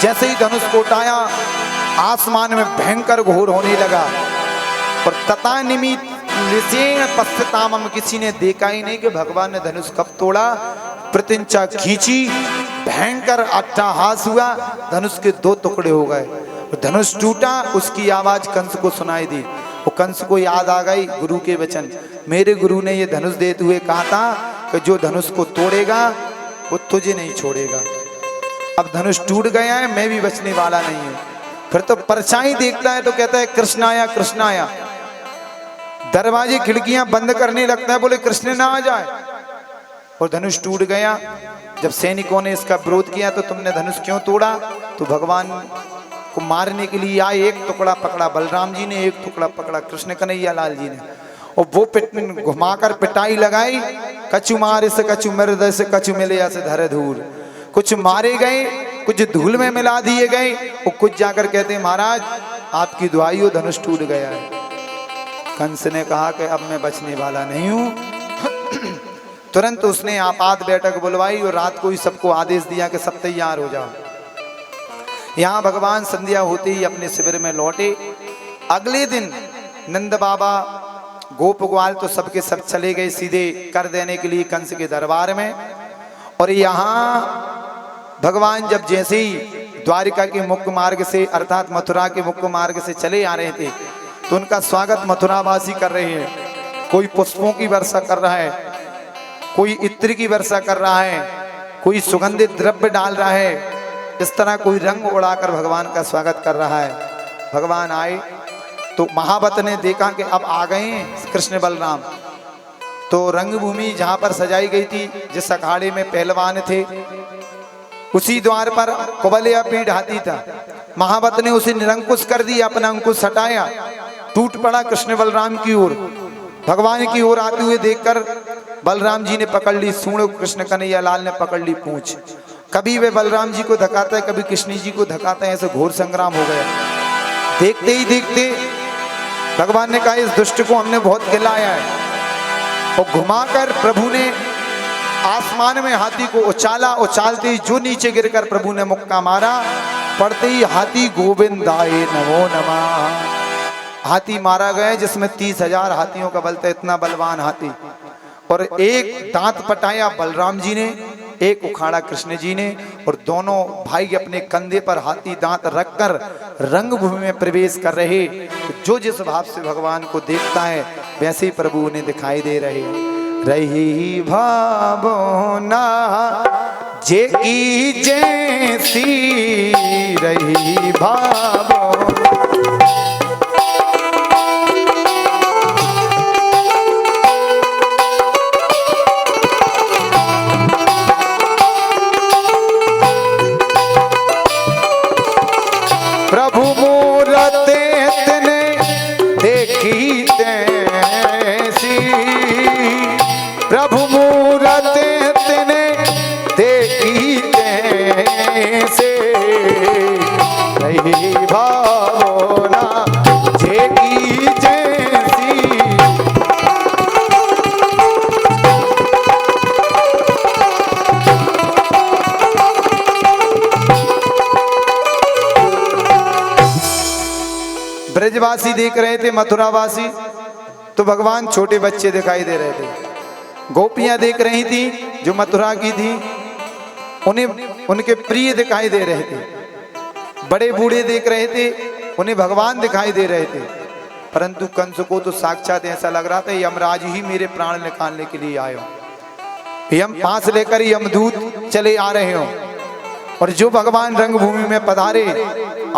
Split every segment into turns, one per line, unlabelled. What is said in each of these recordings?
जैसे ही धनुष को उठाया आसमान में भयंकर घोर होने लगा और तथा निमित पश्चाताम, किसी ने देखा ही नहीं कि भगवान ने धनुष कब तोड़ा। प्रतिंचा खींची, भयंकर अट्टहास हुआ, धनुष के 2 टुकड़े हो गए। धनुष टूटा, उसकी आवाज कंस को सुनाई दी। वो कंस को याद आ गई गुरु के वचन। मेरे गुरु ने ये धनुष देते हुए कहा था कि जो धनुष को तोड़ेगा वो तुझे नहीं छोड़ेगा। अब धनुष टूट गया है, मैं भी बचने वाला नहीं हूं। फिर तो परछाई देखता है तो कहता है कृष्ण आया, कृष्ण आया। दरवाजे खिड़कियां बंद करने लगता है, बोले कृष्ण ना आ जाए। और धनुष टूट गया। जब सैनिकों ने इसका विरोध किया तो तुमने धनुष क्यों तोड़ा, तो भगवान को मारने के लिए आए। एक टुकड़ा पकड़ा बलराम जी ने, एक टुकड़ा पकड़ा कृष्ण कन्हैया लाल जी ने, और वो घुमाकर पिटाई लगाई। कछु मारे से कछु मृदय से कछु मिले से धरे धूल। कुछ मारे गए, कुछ धूल में मिला दिए गए, और कुछ जाकर कहते महाराज आपकी दुआई हो धनुष टूट गया है। कंस ने कहा कि अब मैं बचने वाला नहीं हूं। तुरंत उसने आपात बैठक बुलवाई और रात को ही सबको आदेश दिया कि सब तैयार हो जाओ। यहाँ भगवान संध्या होते ही अपने शिविर में लौटे। अगले दिन नंद बाबा गोप ग्वाल तो सबके सब चले गए सीधे कर देने के लिए कंस के दरबार में। और यहाँ भगवान जब जैसे ही द्वारिका के मुख्य मार्ग से अर्थात मथुरा के मुख्य मार्ग से चले आ रहे थे तो उनका स्वागत मथुरावासी कर रहे हैं। कोई पुष्पों की वर्षा कर रहा है, कोई इत्र की वर्षा कर रहा है, कोई सुगंधित द्रव्य डाल रहा है। इस तरह कोई रंग उड़ाकर भगवान का स्वागत कर रहा है। भगवान आए तो महावत ने देखा कि अब आ गए हैं कृष्ण बलराम। तो रंगभूमि जहां पर सजाई गई थी, जिस अखाड़े में पहलवान थे, उसी द्वार पर कुबलिया पीठ हाथी था। महावत ने उसे निरंकुश कर दिया, अपना अंकुश हटाया, टूट पड़ा कृष्ण बलराम की ओर। भगवान की ओर आते हुए देखकर बलराम जी ने पकड़ ली सूंड, कृष्ण कन्हैया लाल ने पकड़ ली पूंछ। कभी वे बलराम जी को धकाता है, कभी कृष्ण जी को धकाता है। ऐसे घोर संग्राम हो गया। देखते ही देखते भगवान ने कहा इस दुष्ट को हमने बहुत खिलाया है, और घुमाकर प्रभु ने आसमान में हाथी को उछाला। उछालते ही जो नीचे गिरकर प्रभु ने मुक्का मारा, पड़ते ही हाथी गोविंदाय नमो नमः। हाथी मारा गया जिसमें 30,000 हाथियों का बल था, इतना बलवान हाथी। और एक दांत पटाया बलराम जी ने, एक उखाड़ा कृष्ण जी ने, और दोनों भाई अपने कंधे पर हाथी दांत रखकर रंगभूमि में प्रवेश कर रहे। तो जो जिस भाव से भगवान को देखता है वैसे ही प्रभु उन्हें दिखाई दे रहे। रही भावना जे की जैसी रही भावना। प्रभु मूरत इतने देखी तैसी, प्रभु मूरत इतने देखी तैसे, रही भावना जेगी जैसी। ब्रजवासी देख रहे थे, मथुरावासी, तो भगवान छोटे बच्चे दिखाई दे रहे थे। गोपियां देख रही थी जो मथुरा की थी, उन्हें उनके प्रिय दिखाई दे रहे थे। बड़े बूढ़े देख रहे थे, उन्हें भगवान दिखाई दे रहे थे। परंतु कंस को तो साक्षात ऐसा लग रहा था यमराज ही मेरे प्राण निकालने के लिए आए हो। यम पास लेकर यमदूत चले आ रहे हो। और जो भगवान रंगभूमि में पधारे,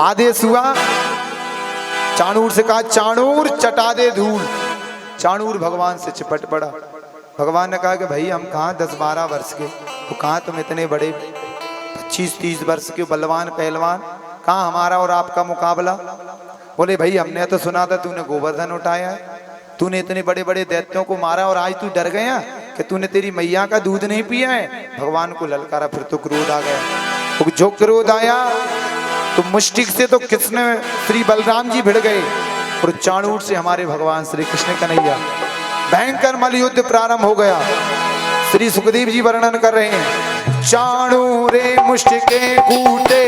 आदेश हुआ, चाणूर से कहा चाणूर चटा दे धूल। चाणूर भगवान से चिपट पड़ा। भगवान ने कहा कि भाई हम कहाँ 10-12 वर्ष के, तो कहाँ तुम इतने बड़े 25-30 वर्ष के बलवान पहलवान, कहाँ हमारा और आपका मुकाबला। बोले भाई हमने तो सुना था तूने गोवर्धन उठाया है, तूने इतने बड़े बड़े दैत्यों को मारा, और आज तू डर गया कि तूने तेरी मैया का दूध नहीं पिया है। भगवान को ललकारा, फिर तो क्रोध आ गया। तो जो क्रोध आया तो मुष्टिक से तो कृष्ण श्री बलराम जी भिड़ गए, और चाणूर से हमारे भगवान श्री कृष्ण कन्हैया। भयंकर मल युद्ध प्रारंभ हो गया। श्री सुखदेव जी वर्णन कर रहे हैं, चाणूरे मुष्टिके कूटे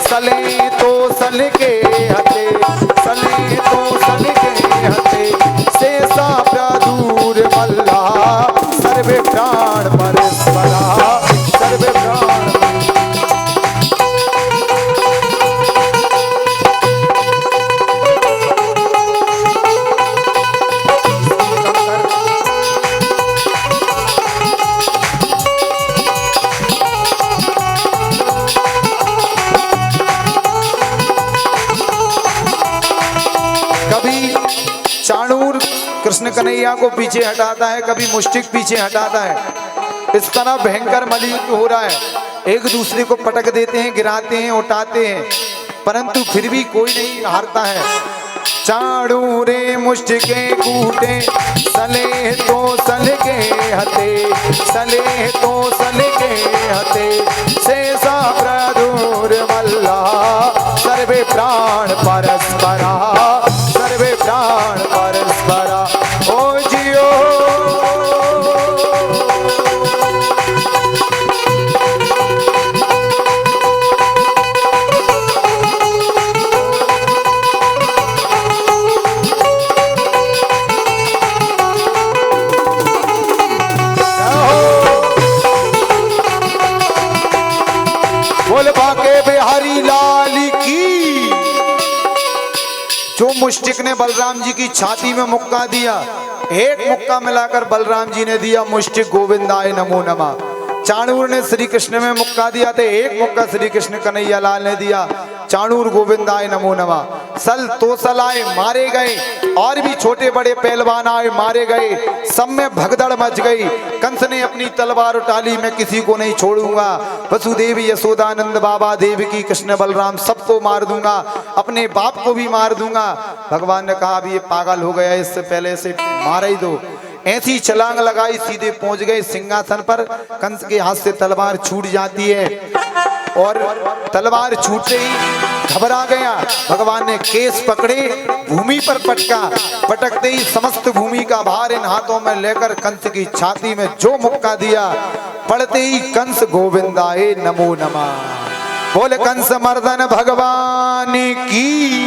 सले तो सल के हते सले तो सल के हते शेषा प्रादुर मल्ला सर्वे प्राण परस्परा सर्वे प्राण चाणूर कृष्ण कन्हैया को पीछे हटाता है, कभी मुष्टिक पीछे हटाता है। इस तरह भयंकर मलयुद्ध हो रहा है, एक दूसरे को पटक देते हैं, गिराते हैं, उठाते हैं, परंतु फिर भी कोई नहीं हारता है। चाणूरे मुष्टिके कूटे सले तो सल के हते सले तो सल के हते शेषा प्रादुर मल्ला सर्वे प्राण परस्परा सर्वे प्राण परस्परा। ओ जियो बोल बाके बिहारी लाल की। जो मुष्टिक ने बलराम जी की छाती में मुक्का दिया, एक मुक्का मिलाकर बलराम जी ने दिया मुष्टिक गोविंदाय नमो नमः। चाणूर ने श्री कृष्ण में मुक्का दिया तो एक मुक्का श्री कृष्ण कन्हैया लाल ने दिया चाणूर गोविंदाय नमो नमः। सल तो सल आए, मारे गए, और भी छोटे बड़े पहलवान आए, मारे गए, सब में भगदड़ मच गई। कंस ने अपनी तलवार उठा ली, मैं किसी को नहीं छोड़ूंगा, वसुदेव यशोदानंद बाबा देवकी कृष्ण बलराम सबको मार दूंगा, अपने बाप को भी मार दूंगा। भगवान ने कहा अभी ये पागल हो गया, इससे पहले से मार ही दो। ऐसी छलांग लगाई, सीधे पहुंच गए सिंहासन पर। कंस के हाथ से तलवार छूट जाती है और तलवार छूटते ही घबरा गया। भगवान ने केस पकड़े, भूमि पर पटका, पटकते ही समस्त भूमि का भार इन हाथों में लेकर कंस की छाती में जो मुक्का दिया, पड़ते ही कंस गोविंदाय नमो नमः। बोले कंस मर्दन भगवान की।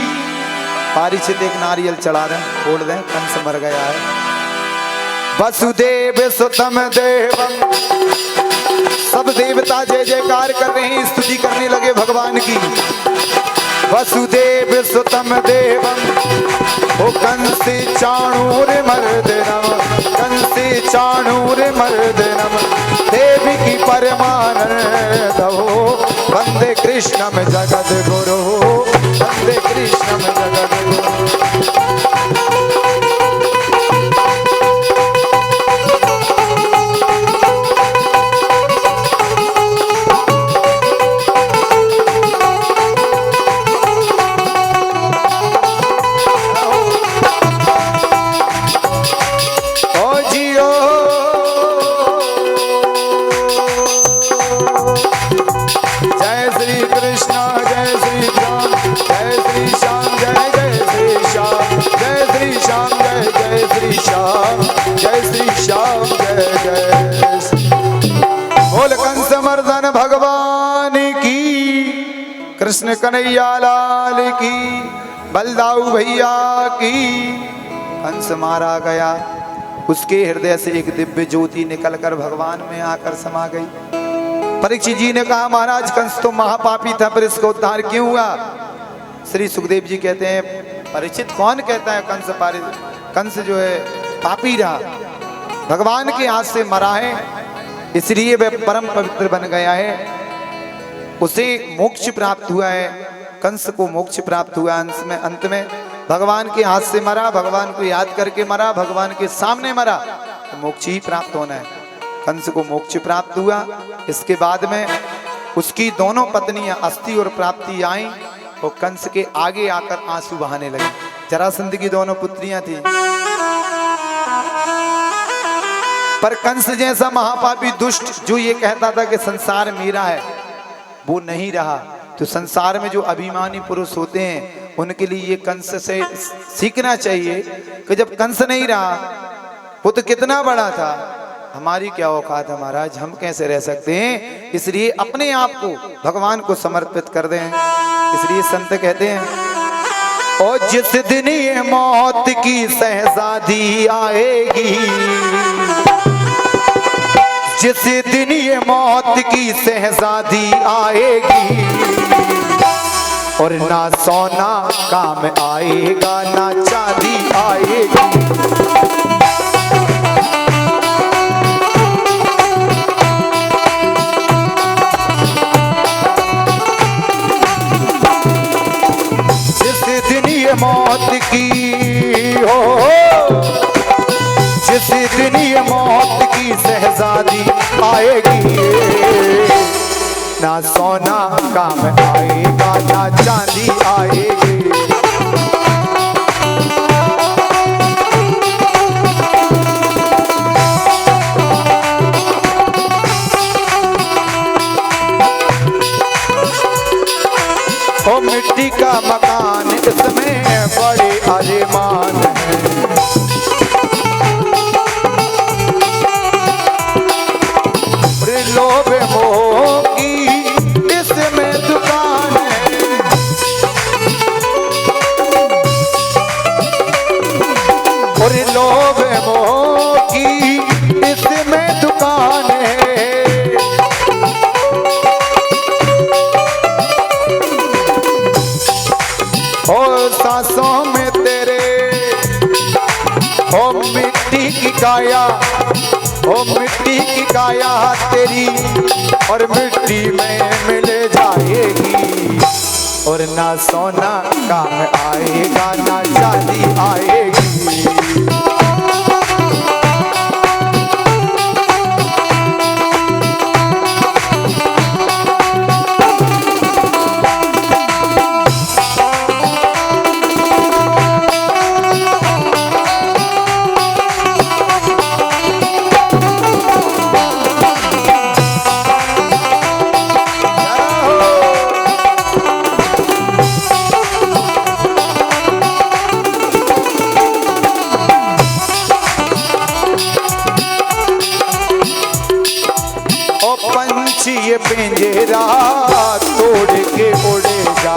पारिचित एक नारियल चढ़ा दें, खोल दें, कंस मर गया है। वसुदेव सुतम देवम, सब देवता जय जयकार कर रहे हैं, स्तुति करने लगे भगवान की। वसुदेव सुतम देवम ओ कंसे चाणूर मर्दनम कंसे चाणूर मर्दनम देवी की परमानंद हो वंदे कृष्णम जगत गुरु वंदे कृष्णम जगत गुरु। जय श्री श्याम जय जय। बोल कंस मर्दन भगवान की, कृष्ण कन्हैया लाल की, बलदाऊ भैया की। कंस मारा गया, उसके हृदय से एक दिव्य ज्योति निकलकर भगवान में आकर समा गई। परीक्षित जी ने कहा महाराज कंस तो महापापी था, पर इसका उद्धार क्यों हुआ? श्री सुखदेव जी कहते हैं परीक्षित कौन कहता है कंस जो है पापी रहा, भगवान के हाथ से मरा है, इसलिए वह परम पवित्र बन गया है, उसे मोक्ष प्राप्त हुआ है। कंस को मोक्ष प्राप्त हुआ अंत में भगवान के हाथ से मरा, भगवान को याद करके मरा, भगवान के सामने मरा, तो मोक्ष ही प्राप्त होना है। कंस को मोक्ष प्राप्त हुआ। इसके बाद में उसकी दोनों पत्नियां अस्थि और प्राप्ति आई और कंस के आगे आकर आंसू बहाने लगी। जरासंध की दोनों पुत्रियां थी, पर कंस जैसा महापापी दुष्ट जो ये कहता था कि संसार मेरा है, वो नहीं रहा। तो संसार में जो अभिमानी पुरुष होते हैं उनके लिए ये कंस से सीखना चाहिए कि जब कंस नहीं रहा, वो तो कितना बड़ा था, हमारी क्या औकात है महाराज, हम कैसे रह सकते हैं। इसलिए अपने आप को भगवान को समर्पित कर दें। इसलिए संत कहते हैं, और जिस दिन ये मौत की शहजादी आएगी, जिस दिन ये मौत की शहजादी आएगी, और ना सोना काम आएगा ना चांदी आएगी। मौत की हो, जिस दिन ये मौत की शहजादी आएगी, ना सोना काम आएगा ना चांदी आएगी। ओ मिट्टी का मकान इसमें बड़े अरमान है, लोभ मोह की इसमें दुकान है, और लोभ मोह की इसमें दुकान है। ओ सांसों में तेरे ओ मिट्टी की काया, ओ मिट्टी की काया तेरी, और मिट्टी में मिल जाएगी, और ना सोना काम आएगा ना चांदी आएगी। पंछी ये पिंजरा तोड़ के उड़े जा,